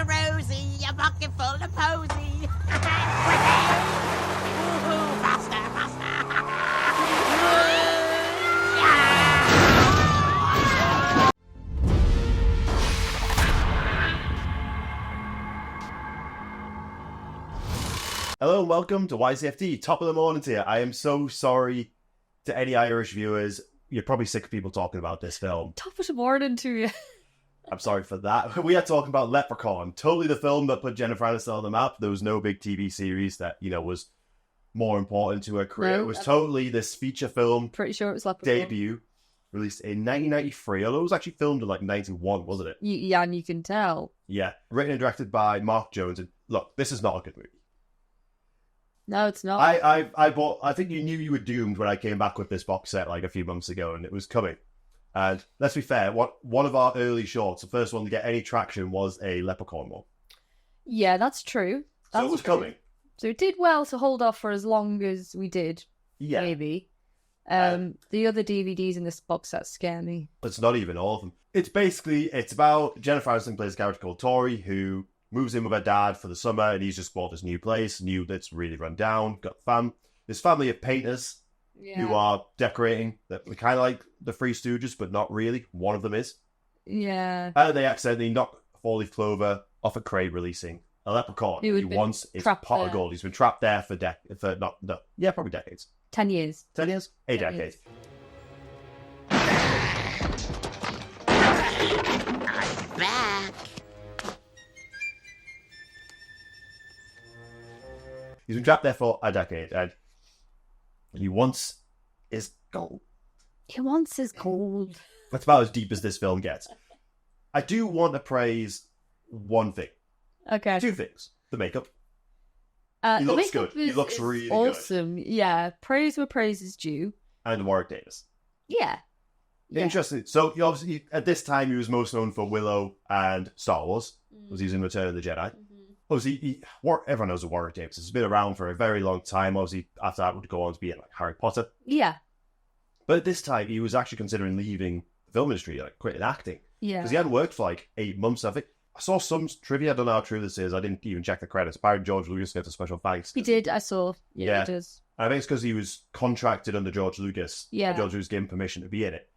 a rosy, a bucket full of posy. Woohoo, faster, faster. Hello and welcome to YCFT, top of the morning to you. I am so sorry to any Irish viewers. You're probably sick of people talking about this film. Top of the morning to you. I'm sorry for that. We are talking about Leprechaun, totally the film that put Jennifer Aniston on the map. There was no big TV series that, was more important to her career. No, it was totally this feature film Pretty sure it was Leprechaun. debut, released in 1993, although it was actually filmed in 91, wasn't it? Yeah, and you can tell. Yeah. Written and directed by Mark Jones. And look, this is not a good movie. No, it's not. I think you knew you were doomed when I came back with this box set like a few months ago, and it was coming. And let's be fair, one of our early shorts, the first one to get any traction, was a Leprechaun one. Yeah, that's true. So it was coming. So it did well to hold off for as long as we did. Yeah. Maybe. The other DVDs in this box set scare me. It's not even all of them. It's about Jennifer Aniston plays a character called Tori, who moves in with her dad for the summer, and he's just bought this new place, that's really run down. Got this family of painters who are decorating. They're kind of like the Three Stooges, but not really. One of them is. Yeah. And they accidentally knock a four-leaf clover off a crate, releasing a leprechaun. He wants his pot of gold. He's been trapped there for probably decades. 10 years. 10 years? 8 decades. I'm back. He's been trapped there for a decade, and he wants his gold. He wants his gold. That's about as deep as this film gets. I do want to praise one thing. Okay. Two things. The makeup. He looks good. He looks really awesome. Good. Yeah. Praise where praise is due. And Warwick Davis. Yeah. Interesting. So, obviously, at this time, he was most known for Willow and Star Wars. Was he was in Return of the Jedi. Mm-hmm. Obviously, everyone knows Warwick Davis. He's been around for a very long time. Obviously, after that, would go on to be in Harry Potter. Yeah. But at this time, he was actually considering leaving the film industry, quitting acting. Yeah. Because he hadn't worked for 8 months, I think. I saw some trivia. I don't know how true this is. I didn't even check the credits. Apparently, George Lucas gets a special thanks. He did. I saw. Yeah, he does. I think it's because he was contracted under George Lucas. Yeah. George Lucas gave him permission to be in it.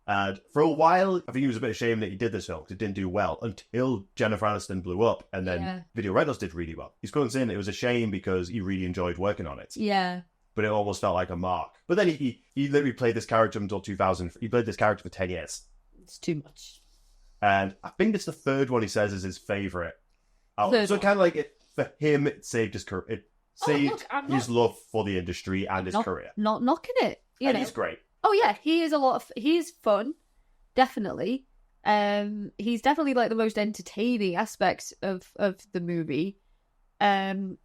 And for a while, I think he was a bit ashamed that he did this film because it didn't do well until Jennifer Aniston blew up, and then Video Rentals did really well. He's going to say it was a shame because he really enjoyed working on it. Yeah. But it almost felt like a mark. But then he literally played this character until 2000. He played this character for 10 years. It's too much. And I think it's the third one he says is his favourite. So kind of like it, for him, it saved his career. It saved his love for the industry and his career. Not knocking it. You know. He's great. Oh yeah, he is he's fun, definitely. He's definitely the most entertaining aspect of the movie. There's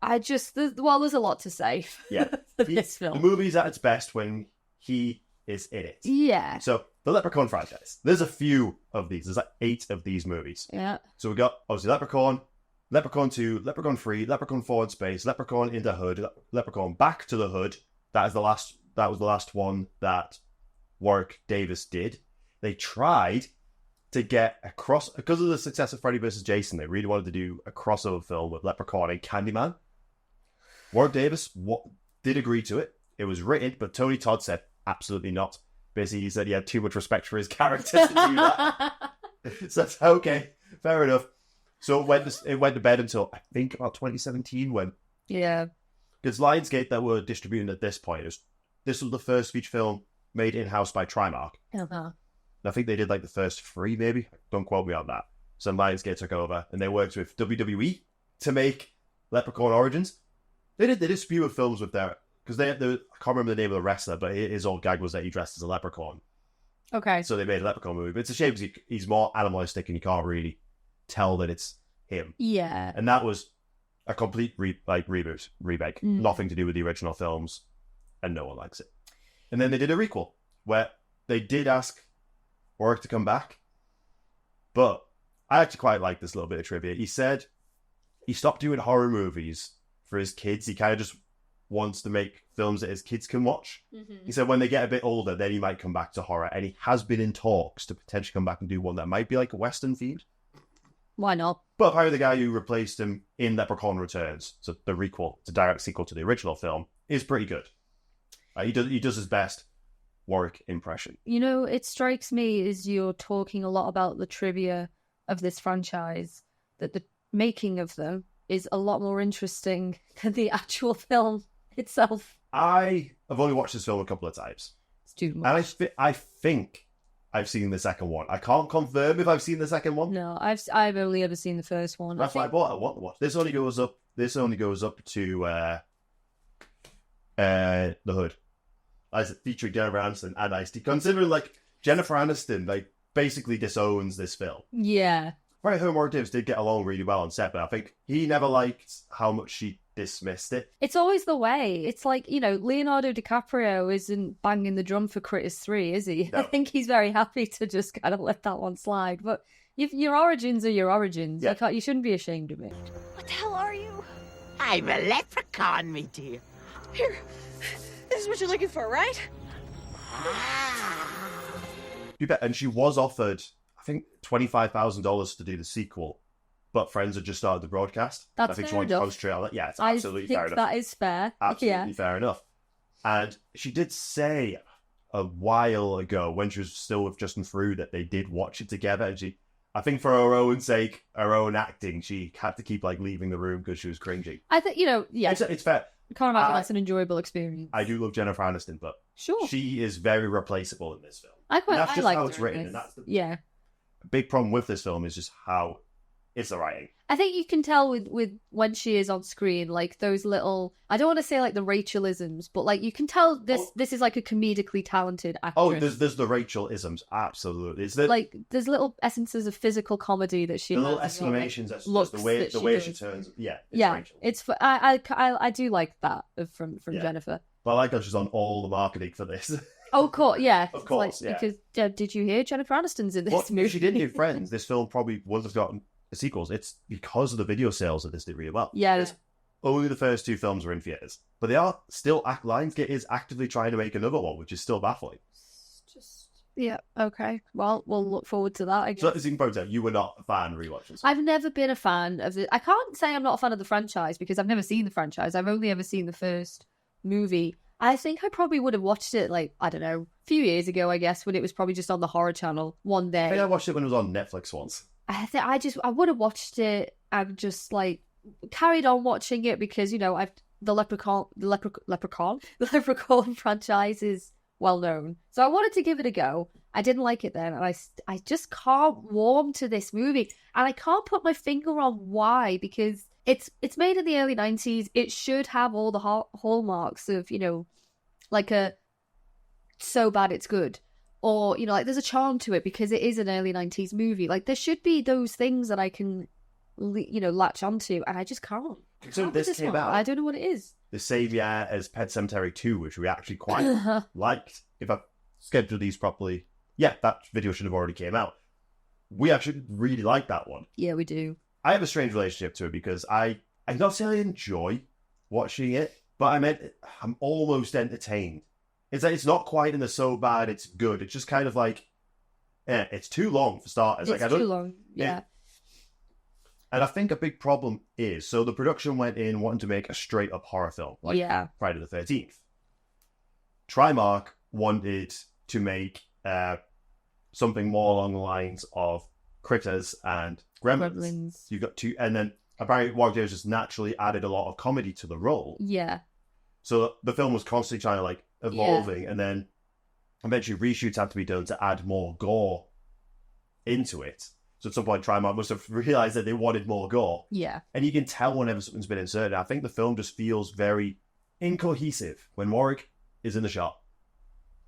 a lot to say. Yeah, for this film. The movie's at its best when he is in it. Yeah. So the Leprechaun franchise. There's a few of these. There's 8 of these movies. Yeah. So we got obviously Leprechaun, Leprechaun 2, Leprechaun 3, Leprechaun 4 in Space, Leprechaun in the Hood, Leprechaun Back to the Hood. That was the last one that Warwick Davis did. They tried to get because of the success of Freddy vs. Jason, they really wanted to do a crossover film with Leprechaun and Candyman. Warwick Davis did agree to it. It was written, but Tony Todd said absolutely not. Basically, he said he had too much respect for his character to do that. So that's okay, fair enough. So it went to bed until I think about 2017 when because Lionsgate that were distributing at this point, this was the first feature film made in-house by Trimark. Uh-huh. And I think they did the first 3 maybe. Don't quote me on that. So Lionsgate took over and they worked with WWE to make Leprechaun Origins. They did a few of films with their, because I can't remember the name of the wrestler, but his old gag was that he dressed as a leprechaun. Okay. So they made a Leprechaun movie. But it's a shame because he's more animalistic and you can't really tell that it's him. Yeah. And that was a complete reboot, remake. Nothing to do with the original films, and no one likes it. And then they did a requel where they did ask Warwick to come back, but I actually quite like this little bit of trivia. He said he stopped doing horror movies for his kids. He kind of just wants to make films that his kids can watch. Mm-hmm. He said when they get a bit older, then he might come back to horror, and he has been in talks to potentially come back and do one that might be like a Western themed. Why not? But apparently the guy who replaced him in Leprechaun Returns, so the requel, it's a direct sequel to the original film, is pretty good. He does his best Warwick impression. You know, it strikes me as you're talking a lot about the trivia of this franchise, that the making of them is a lot more interesting than the actual film itself. I have only watched this film a couple of times. It's too much. And I think I've seen the second one. I can't confirm if I've seen the second one. No, I've only ever seen the first one. That's why I bought it. I want to watch. This only goes up to the Hood. As featuring Jennifer Aniston and Ice-T. Considering like Jennifer Aniston like basically disowns this film. Yeah. Right, her and Warwick Davis did get along really well on set, but I think he never liked how much she dismissed it. It's always the way. It's like, you know, Leonardo DiCaprio isn't banging the drum for Critters 3, is he? No. I think he's very happy to just kind of let that one slide. But your origins are your origins. Yeah. You shouldn't be ashamed of it. What the hell are you? I'm a leprechaun, me dear. Here. This is what you're looking for, right? You bet. And she was offered, I think, $25,000 to do the sequel, but Friends had just started the broadcast. That's I think she fair wanted to enough. concentrate on that. Yeah, it's I absolutely think fair enough. that is fair. Absolutely fair enough. And she did say a while ago, when she was still with Justin Theroux, that they did watch it together. And I think for her own sake, her own acting, she had to keep like leaving the room because she was cringing. I think, you know, yeah. It's fair. I can't imagine that's an enjoyable experience. I do love Jennifer Aniston, but Sure. she is very replaceable in this film. I that's just like how it's written, and that's the yeah. big problem with this film is just how it's the writing. I think you can tell with when she is on screen, like those little, I don't want to say like the Rachelisms, but like you can tell this is like a comedically talented actress. Oh, there's the Rachel-isms, absolutely. It's like there's little essences of physical comedy that she the has. little exclamations, that's looks the way that she turns. Yeah, yeah, Rachel. it's I do like that from Yeah. Jennifer. But I like how she's on all the marketing for this. Oh, of course, yeah, Of course, like, yeah. Because did you hear Jennifer Aniston's in this Well, movie? if she didn't do Friends, this film probably would have gotten sequels. It's because of the video sales that this did really well. Yeah. Only the first two films were in theaters, but they are still. Lionsgate is actively trying to make another one, which is still baffling. Yeah. Okay. Well, we'll look forward to that. I guess. So, as you can point out, you were not a fan rewatching. I've never been a fan of it. I can't say I'm not a fan of the franchise because I've never seen the franchise. I've only ever seen the first movie. I think I probably would have watched it, like, I don't know, a few years ago, I guess, when it was probably just on the horror channel one day. I think I watched it when it was on Netflix once. I would have watched it and just like carried on watching it because, you know, the Leprechaun franchise is well known. So I wanted to give it a go. I didn't like it then, and I just can't warm to this movie, and I can't put my finger on why, because it's made in the early 90s. It should have all the hallmarks of, you know, like a so bad it's good. Or, you know, like there's a charm to it because it is an early 90s movie. Like there should be those things that I can, you know, latch onto, and I just can't. So this came out. I don't know what it is. The same year as Pet Sematary 2, which we actually quite liked. If I scheduled these properly, yeah, that video should have already came out. We actually really like that one. Yeah, we do. I have a strange relationship to it because I not necessarily enjoy watching it, but I'm almost entertained. It's like it's not quite in the so bad it's good. It's just kind of like, it's too long for starters. It's too long. Yeah. And I think a big problem is, so the production went in wanting to make a straight up horror film, like Friday the 13th. Trimark wanted to make something more along the lines of Critters and Gremlins. You got two, and then apparently Warwick Davis just naturally added a lot of comedy to the role. Yeah. So the film was constantly trying to like evolving, and then eventually reshoots had to be done to add more gore into it. So at some point, Trimark must have realised that they wanted more gore. Yeah. And you can tell whenever something's been inserted. I think the film just feels very incohesive. When Warwick is in the shot,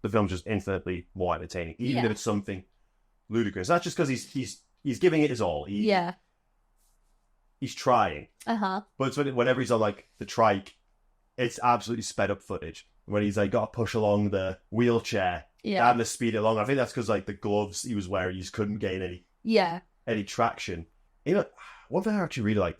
the film's just infinitely more entertaining, even if it's something ludicrous. That's just because he's giving it his all. He's trying. Uh-huh. But it's whenever he's on like the trike, it's absolutely sped up footage. When he's like got to push along the wheelchair, having to speed it along. I think that's because like the gloves he was wearing, he just couldn't gain any traction. You know, one thing I actually really like,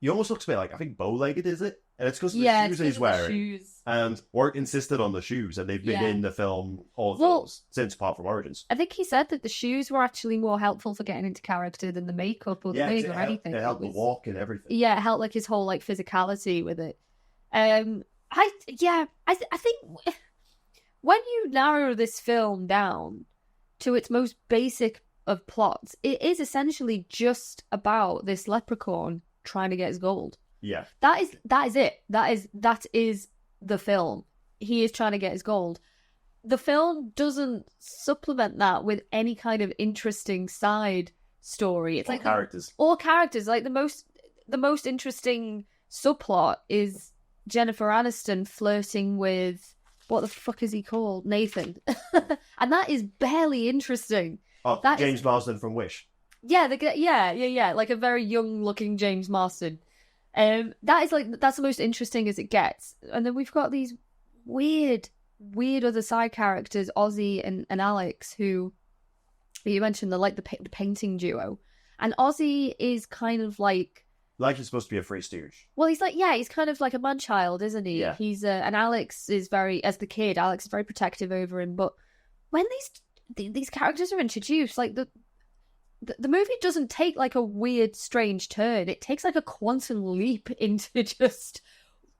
he almost looks a bit like, I think bow-legged, is it? And it's because of Yeah, the it's shoes he's 'cause of the wearing. shoes. And Warwick insisted on the shoes, and they've been Yeah. in the film all of Well- those since, apart from Origins. I think he said that the shoes were actually more helpful for getting into character than the makeup or the wig or anything. It helped the walk and everything. Yeah, it helped like his whole like physicality with it. I think when you narrow this film down to its most basic of plots, it is essentially just about this leprechaun trying to get his gold. Yeah. That is it. That is the film. He is trying to get his gold. The film doesn't supplement that with any kind of interesting side story. It's All like characters. all characters. Like the most interesting subplot is Jennifer Aniston flirting with what the fuck is he called? Nathan. And that is barely interesting. Oh, That James Marsden from Wish. Yeah, yeah. Like a very young-looking James Marsden. That's the most interesting as it gets. And then we've got these weird other side characters, Ozzy and Alex, who you mentioned, they're like the painting duo. And Ozzy is kind of like, He's supposed to be a free stooge. well, he's kind of like a man-child, isn't he? Yeah. He's and Alex is as the kid, Alex is very protective over him. But when these characters are introduced, like the movie doesn't take like a weird, strange turn. It takes like a quantum leap into just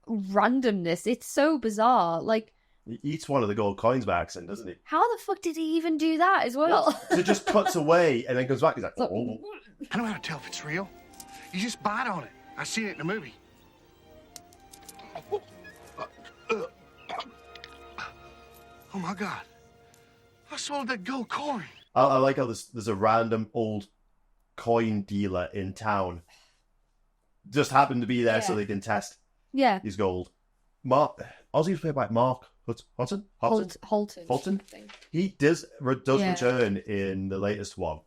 randomness. It's so bizarre. Like, He eats one of the gold coins by accident, doesn't he? how the fuck did he even do that as well? So it just cuts away and then goes back. He's like, oh. I know how to tell if it's real. You just bite on it. I seen it in the movie. Oh my God. I swallowed that gold coin. I like how there's a random old coin dealer in town. Just happened to be there so Yeah. they can test Yeah. his gold. Ozzy was played by Mark Hudson? Holton. Fulton? I think. He does Yeah. return in the latest one.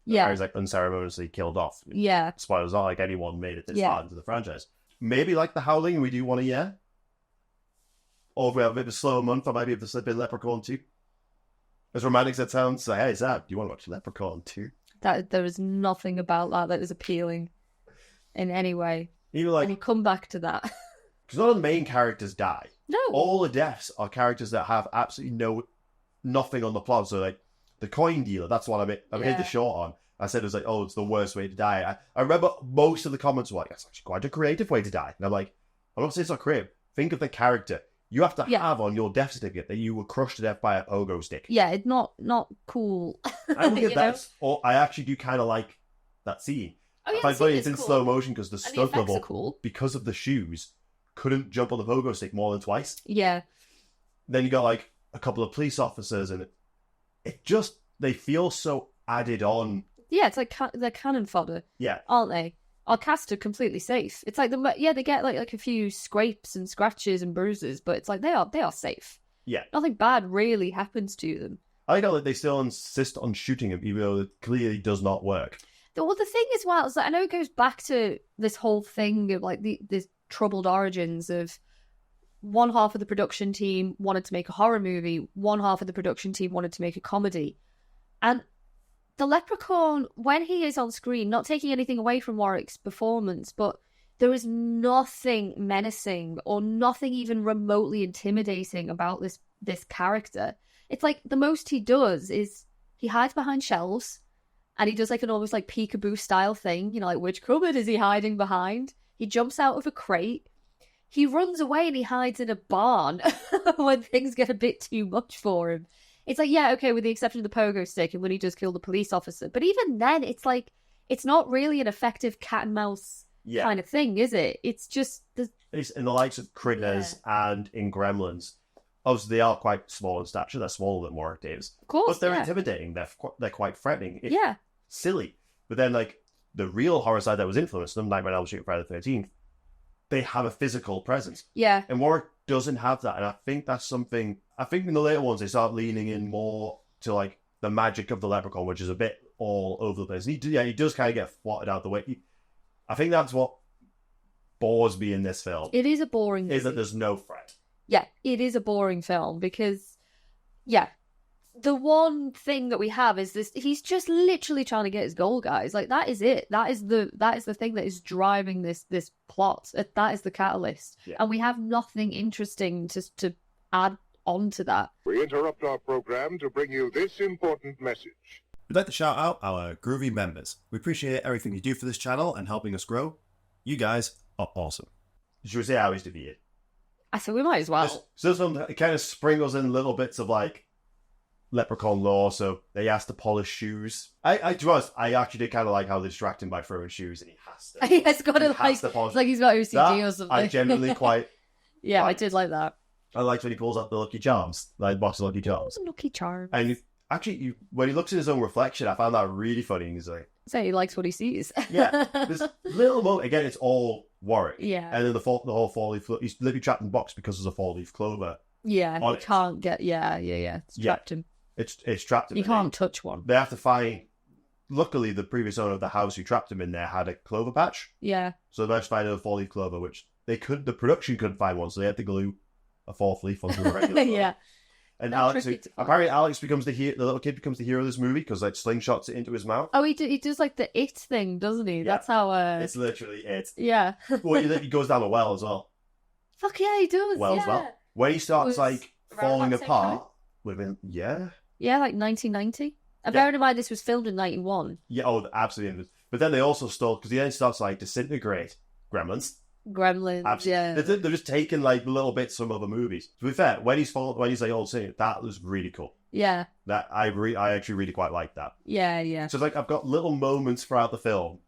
Yeah. Where he's like unceremoniously killed off. Yeah. Spoilers, not like anyone made it this Yeah. far into the franchise. Maybe like The Howling, we do one a year. Or if we have a bit of a slower month, I might be able to slip in Leprechaun 2. As romantic as that sounds, say, hey, Zab, do you want to watch Leprechaun 2? That there is nothing about that is appealing in any way. Even And like, you come back to that. because none of the main characters die. No. All the deaths are characters that have absolutely nothing on the plot. So like the coin dealer, that's what I hit the Yeah. short on. I said it was like, oh, it's the worst way to die. I remember most of the comments were like, that's actually quite a creative way to die. And I'm like, I'm not saying it's not creative. Think of the character. You have to Yeah. have on your death certificate that you were crushed to death by a pogo stick. Yeah, it's not cool. I don't You get know? that. Or I actually do kind of like that scene. Oh, yeah, I find the funny scene it's is in cool. slow motion because the And the stunt effects level, are cool. because of the shoes, couldn't jump on the pogo stick more than twice. Yeah. Then you got like a couple of police officers, and they feel so added on. Yeah, it's like they're cannon fodder, Yeah, aren't they? Our cast are completely safe. It's like they get like a few scrapes and scratches and bruises, but it's like they are safe. yeah. Nothing bad really happens to them. I like how they still insist on shooting him, even though it clearly does not work. The thing as well is that I know it goes back to this whole thing of like this troubled origins of one half of the production team wanted to make a horror movie, one half of the production team wanted to make a comedy. And the Leprechaun, when he is on screen, not taking anything away from Warwick's performance, but there is nothing menacing or nothing even remotely intimidating about this character. It's like the most he does is he hides behind shelves and he does like an almost like peekaboo style thing, like which cupboard is he hiding behind? He jumps out of a crate. He runs away and he hides in a barn when things get a bit too much for him. It's like, yeah, okay, with the exception of the pogo stick and when he does kill the police officer. But even then, it's like, it's not really an effective cat and mouse kind of thing, is it? It's just... It's in the likes of Critters and in Gremlins. Obviously, they are quite small in stature. They're smaller than Warwick Davis. Of course, But they're yeah. intimidating. They're quite threatening. It's Yeah. silly. But then, like, the real horror side that was influenced them, Nightmare on Elm Street, Friday the 13th, they have a physical presence. Yeah. And Warwick doesn't have that. And I think that's something... I think in the later ones, they start leaning in more to, like, the magic of the Leprechaun, which is a bit all over the place. And he does kind of get swatted out the way. I think that's what bores me in this film. It is a boring Is that movie. there's no threat. Yeah, it is a boring film because, yeah, the one thing that we have is this: he's just literally trying to get his goal, guys. Like that is it. That is the thing that is driving this plot. That is the catalyst, and we have nothing interesting to add on to that. We interrupt our program to bring you this important message. We'd like to shout out our groovy members. We appreciate everything you do for this channel and helping us grow. You guys are awesome. Should we say how he's defeated? I think we might as well. It kind of sprinkles in little bits of like Leprechaun lore, so he has to polish shoes. To be honest, I actually did kind of like how they distract him by throwing shoes, and he has to. He has got to like, it's like he's got OCD or something. I genuinely quite. Yeah, I did like that. I liked when he pulls out the Lucky Charms, like box of Lucky Charms. Lucky Charms. And when he looks at his own reflection, I found that really funny. He's like, so he likes what he sees. Yeah, this little moment again. It's all Warwick. Yeah, and then the whole four-leaf. He's literally trapped in the box because there's a four-leaf clover. Yeah, he can't get. Yeah. It's trapped him. It's trapped him. You can't touch one. They have to find. Luckily, the previous owner of the house who trapped him in there had a clover patch. Yeah. So they managed to find a four-leaf clover, which the production couldn't find one, so they had to glue a fourth leaf onto a regular clover. Yeah. And apparently Alex becomes the little kid becomes the hero of this movie because like slingshots it into his mouth. Oh, he does like the it thing, doesn't he? Yeah. That's how. It's literally it. Yeah. Well, he goes down a well as well. Fuck yeah, he does. Well as well. When he starts like falling apart, within like 1990. And bearing in mind this was filmed in 91. Yeah. Absolutely. But then they also stole because he then starts like disintegrate Gremlins. Absolutely. Yeah. They're just taking like little bits from other movies. To be fair, when he's like all saying that was really cool. Yeah. That I actually really quite like that. Yeah. So it's like I've got little moments throughout the film.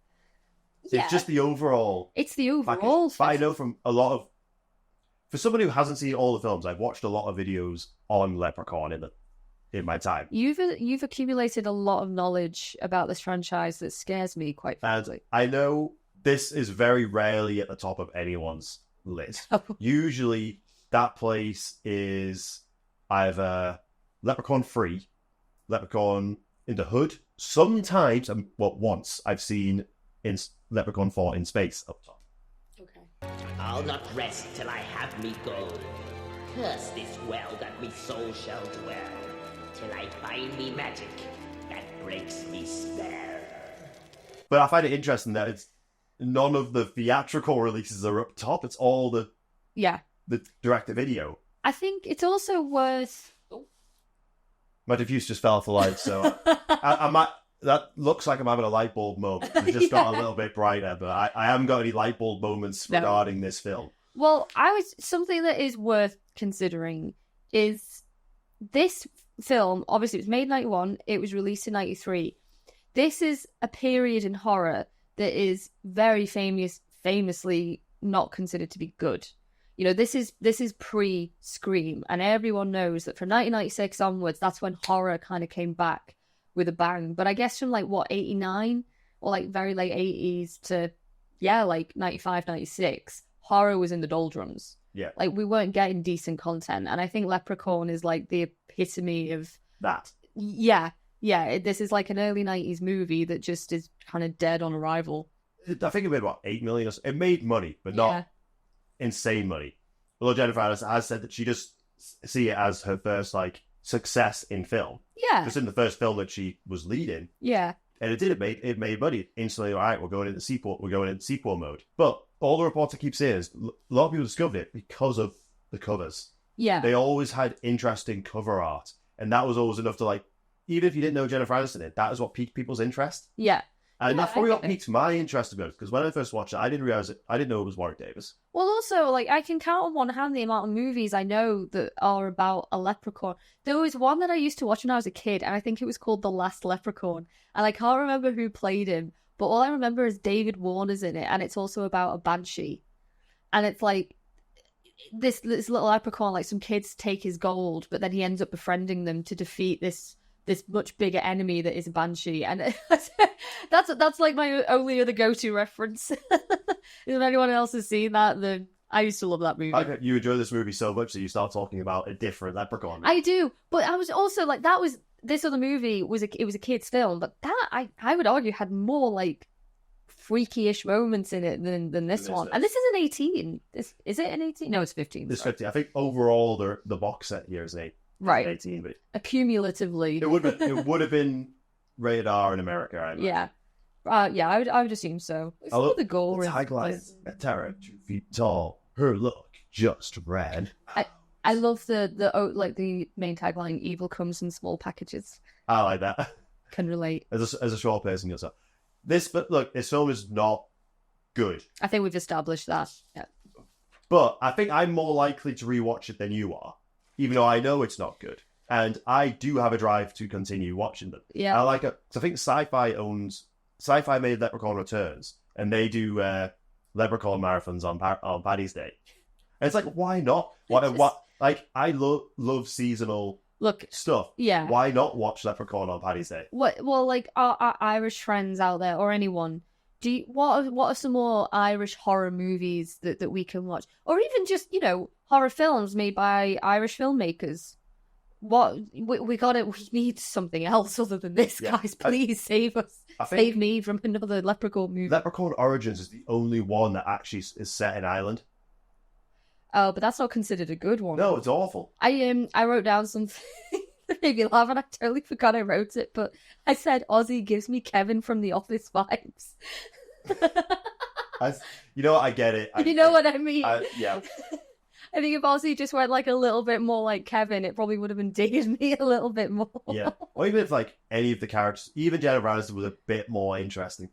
Yeah. It's just the overall. It's the overall. But I know from a lot of, for someone who hasn't seen all the films, I've watched a lot of videos on Leprechaun in my time. You've accumulated a lot of knowledge about this franchise that scares me quite frankly. I know. This is very rarely at the top of anyone's list. Usually, that place is either Leprechaun 3, Leprechaun in the Hood. Sometimes, once, I've seen in Leprechaun 4 in space up top. Okay. I'll not rest till I have me gold. Curse this well that me soul shall dwell, till I find me magic that breaks me spell. But I find it interesting that it's none of the theatrical releases are up top. It's all the direct-to-video. I think it's also worth. My diffuse just fell off the light, so that looks like I'm having a light bulb moment. It just got a little bit brighter, but I haven't got any light bulb moments regarding this film. Well, something that is worth considering is this film. Obviously, it was made in 91. It was released in 93. This is a period in horror that is very famously not considered to be good. You know, this is pre-Scream, and everyone knows that from 1996 onwards, that's when horror kind of came back with a bang. But I guess from 89 or very late 80s to 95, 96, horror was in the doldrums. Yeah. We weren't getting decent content, and I think Leprechaun is the epitome of that. Yeah. This is an early 90s movie that just is kind of dead on arrival. I think it made about 8 million. It made money, but not insane money. Although Jennifer Aniston has said that she just see it as her first success in film. Yeah. Just in the first film that she was leading. Yeah. And it made money instantly. All right, we're going into sequel mode. But all the reports I keep saying is a lot of people discovered it because of the covers. Yeah. They always had interesting cover art, and that was always enough to even if you didn't know Jennifer Aniston, that is what piqued people's interest. Yeah. And that's probably what piqued my interest about it, because when I first watched it, I didn't know it was Warwick Davis. Well, also, I can count on one hand the amount of movies I know that are about a leprechaun. There was one that I used to watch when I was a kid, and I think it was called The Last Leprechaun. And I can't remember who played him, but all I remember is David Warner's in it, and it's also about a banshee. And it's this little leprechaun, some kids take his gold, but then he ends up befriending them to defeat this much bigger enemy that is a banshee, and that's my only other go-to reference. If anyone else has seen that, then I used to love that movie. You enjoy this movie so much that you start talking about a different leprechaun. I do, but I was also this other movie was a kid's film, but that I would argue had more freaky-ish moments in it than this one. And this is an 18. Is it an 18? No, it's 15. It's 15. I think overall the box set here is 8. Right. 18, but Accumulatively. it would have been rated R in America. I imagine. Yeah. Yeah, I would assume so. It's I for love the goal. the tagline: "A terror 2 feet tall, her look just red." I love the main tagline: "Evil comes in small packages." I like that. Can relate. As a short person yourself, this film is not good. I think we've established that. Yeah. But I think I'm more likely to rewatch it than you are, even though I know it's not good. And I do have a drive to continue watching them. Yeah. I like it. So I think Sci-Fi made Leprechaun Returns, and they do Leprechaun marathons on Paddy's Day. And it's like, why not? I love seasonal stuff. Yeah. Why not watch Leprechaun on Paddy's Day? Our Irish friends out there, or anyone, what are some more Irish horror movies that we can watch, or even just horror films made by Irish filmmakers? What we need something else other than this, guys. Please save us. Save me from another Leprechaun movie. Leprechaun Origins is the only one that actually is set in Ireland. Oh, but that's not considered a good one. No, it's awful. I wrote down something that made me laugh, and I totally forgot I wrote it. But I said Ozzy gives me Kevin from The Office vibes. I get it. You know what I mean? Yeah. I think if Ozzy just went a little bit more like Kevin, it probably would have endeared me a little bit more. Yeah. Or even if any of the characters, even Jennifer Aniston, was a bit more interesting.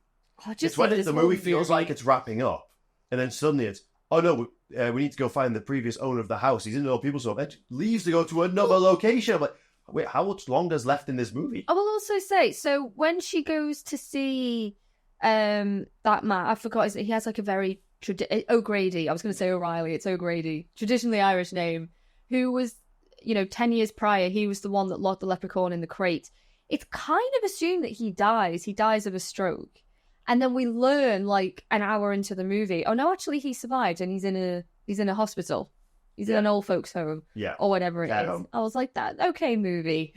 It's when the movie feels like it's wrapping up, and then suddenly it's, oh no, we need to go find the previous owner of the house. He's in the people's home. And leaves to go to another location. I'm like, wait, how much longer is left in this movie? I will also say, so when she goes to see that man, I forgot, he has a very O'Grady. I was going to say O'Reilly. It's O'Grady, traditionally Irish name. Who was, 10 years prior, he was the one that locked the leprechaun in the crate. It's kind of assumed that he dies. He dies of a stroke, and then we learn an hour into the movie, oh no, actually he survived, and he's in a hospital. He's in an old folks home, or whatever it is. I was like, that okay, movie,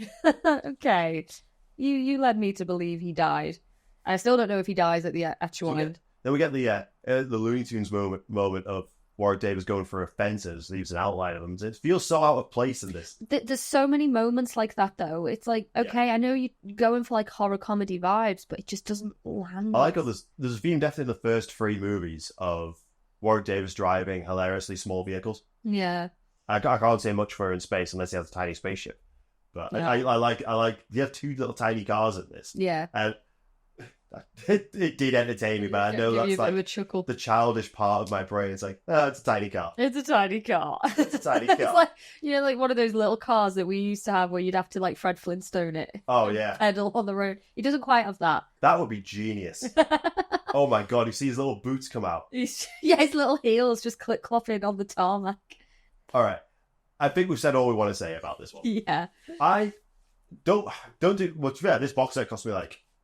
okay. You led me to believe he died. I still don't know if he dies at the actual end. Then we get the Looney Tunes moment of Warwick Davis going for offences, leaves an outline of them. It feels so out of place in this. There's so many moments like that, though. It's like, okay, I know you're going for horror comedy vibes, but it just doesn't land. I like how there's a theme definitely in the first 3 movies of Warwick Davis driving hilariously small vehicles. Yeah. I can't say much for her in space unless he has a tiny spaceship. But I like you have 2 little tiny cars in this. Yeah. And it did entertain me, but I know that's the childish part of my brain. It's like, it's a tiny car. It's a tiny car. It's a tiny car. It's one of those little cars that we used to have where you'd have to Fred Flintstone it. Oh yeah. Pedal on the road. He doesn't quite have that. That would be genius. Oh my god, you see his little boots come out. His little heels just clip-clopping on the tarmac. All right. I think we've said all we want to say about this one. Yeah. I don't do much. Yeah, this box set cost me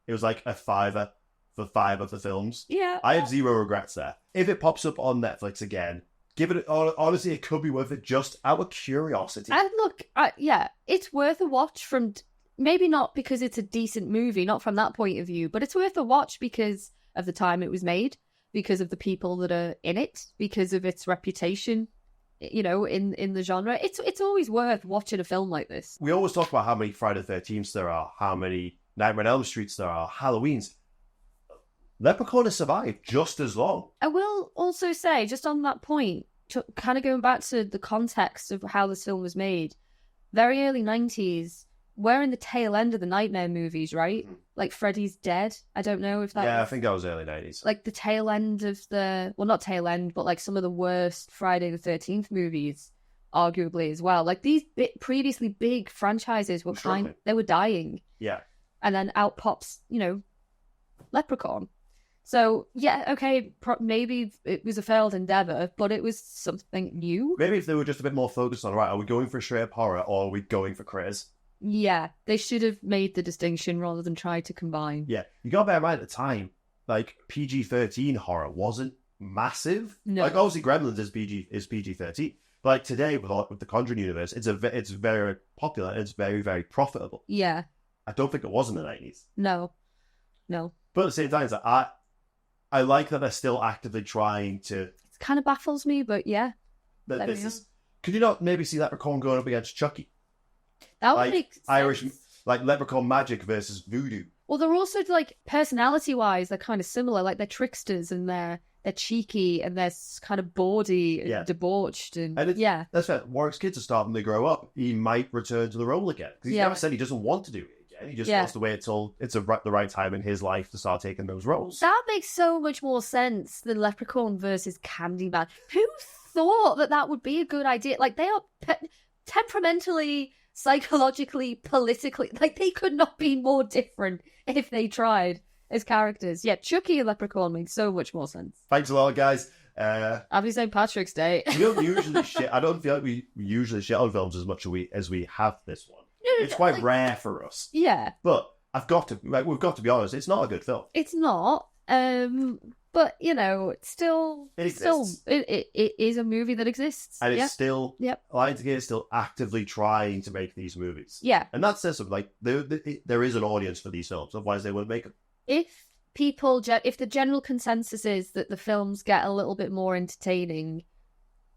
it was a $5 for 5 of the films. Yeah. I have zero regrets there. If it pops up on Netflix again, give it. Honestly, it could be worth it just out of curiosity. And look, it's worth a watch from maybe not because it's a decent movie, not from that point of view, but it's worth a watch because of the time it was made, because of the people that are in it, because of its reputation. In the genre, it's always worth watching a film like this. We always talk about how many Friday the 13th there are, how many Nightmare on Elm Streets there are, Halloween's. Leprechaun has survived just as long. I will also say, just on that point, kind of going back to the context of how this film was made, very early 90s, we're in the tail end of the Nightmare movies, right? Freddy's Dead. I don't know if that I think that was early 90s. The tail end of well, not tail end, but some of the worst Friday the 13th movies, arguably, as well. These previously big franchises were they were dying. Yeah. And then out pops, Leprechaun. So, yeah, okay, maybe it was a failed endeavour, but it was something new. Maybe if they were just a bit more focused on, right, are we going for straight up horror or are we going for critters? Yeah, they should have made the distinction rather than try to combine. Yeah, you got to bear in mind at the time, PG-13 horror wasn't massive. No. Obviously Gremlins is PG-13. But today, with the Conjuring universe, it's very popular and it's very, very profitable. Yeah. I don't think it was in the 90s. No. But at the same time, it's I like that they're still actively trying to... It kind of baffles me, but yeah. Could you not maybe see Leprechaun going up against Chucky? That would like make sense. Irish, like leprechaun magic versus voodoo. Well, they're also like personality-wise, they're kind of similar. Like they're tricksters and they're cheeky and they're kind of bawdy and Yeah. debauched and And yeah. that's fair. Warwick's kids are starting to grow up. He might return to the role again because he's Yeah. never said he doesn't want to do it again. He just wants to wait till it's the right time in his life to start taking those roles. That makes so much more sense than Leprechaun versus Candyman. Who thought that would be a good idea? Like they are temperamentally, psychologically, politically, like they could not be more different if they tried as characters. Yeah, Chucky and Leprechaun makes so much more sense. Thanks a lot, guys. Happy St. Patrick's Day. We don't usually shit. I don't feel like we usually shit on films as much as we have this one. It's quite rare for us. Yeah. But we've got to be honest. It's not a good film. It's not. But you know, it's still It exists. it is a movie that exists. And Yeah. it's still Lionsgate is still actively trying to make these movies. Yeah. And that says something. Like there is an audience for these films. Otherwise, they wouldn't make them. If the general consensus is that the films get a little bit more entertaining,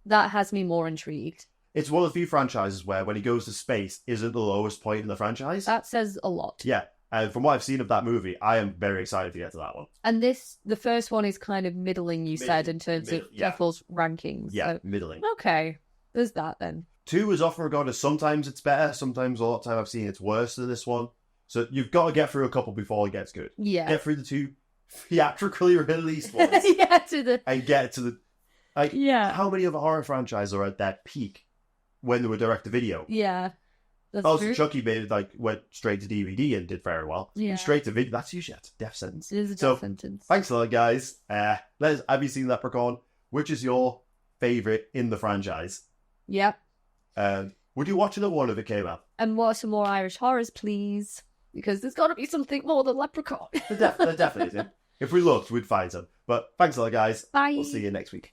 that has me more intrigued. It's one of the few franchises where when he goes to space isn't the lowest point in the franchise. That says a lot. Yeah. And from what I've seen of that movie, I am very excited to get to that one. And the first one is kind of middling, you said, in terms of Jeffels' rankings. Yeah, So, middling. okay, there's that then. 2 is often regarded as sometimes it's better, sometimes a lot of time I've seen it's worse than this one. So you've got to get through a couple before it gets good. Yeah. Get through the 2 theatrically released ones. Yeah, to the... And get to the... Like, Yeah. how many other horror franchises are at that peak when they were direct-to-video? Yeah. That's Also, true. Chucky went straight to DVD and did very well. Yeah. And straight to video, that's usually a death sentence. It is a death sentence. Thanks a lot, guys. Have you seen Leprechaun? Which is your favourite in the franchise? Yep. Would you watch another one if it came out? And what are some more Irish horrors, please? Because there's got to be something more than Leprechaun. There definitely is. If we looked, we'd find some. But thanks a lot, guys. Bye. We'll see you next week.